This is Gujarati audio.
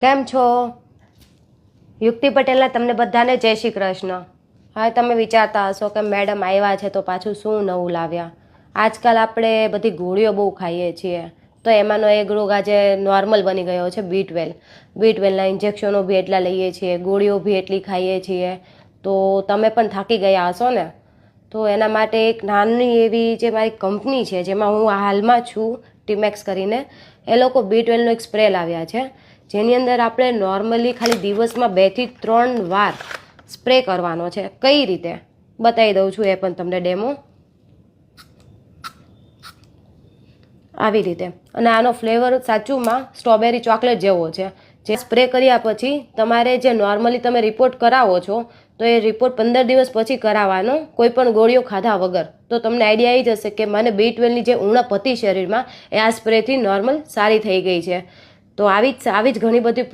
કેમ છો? યુક્તિ પટેલના તમને બધાને જય શ્રી કૃષ્ણ. હવે તમે વિચારતા હશો કે મેડમ આવ્યા છે તો પાછું શું નવું લાવ્યા. આજકાલ આપણે બધી ગોળીઓ બહુ ખાઈએ છીએ, તો એમાંનો એક રોગ આજે નોર્મલ બની ગયો છે બી12ના ઇન્જેક્શનો બી એટલા લઈએ છીએ, ગોળીઓ બી એટલી ખાઈએ છીએ, તો તમે પણ થાકી ગયા હશો ને. તો એના માટે એક નાની એવી જે મારી કંપની છે જેમાં હું હાલમાં છું, ટીમેક્સ કરીને, એ લોકો બી12નો એક સ્પ્રે લાવ્યા છે, જેની અંદર આપણે નોર્મલી ખાલી દિવસમાં 2 થી 3 વાર સ્પ્રે કરવાનો છે. કઈ રીતે બતાવી દઉં છું, એ પણ તમને ડેમો આવી રીતે. અને આનો ફ્લેવર સાચુંમાં સ્ટ્રોબેરી ચોકલેટ જેવો છે. જે સ્પ્રે કર્યા પછી તમારે જે નોર્મલી તમે રિપોર્ટ કરાવો છો, તો એ રિપોર્ટ 15 દિવસ પછી કરાવવાનો, કોઈ પણ ગોળીઓ ખાધા વગર. તો તમને આઈડિયા આવી જશે કે મને બી12ની જે ઉણપ હતી શરીરમાં, એ આ સ્પ્રેથી નોર્મલ સારી થઈ ગઈ છે. તો આવી જ ઘણી બધી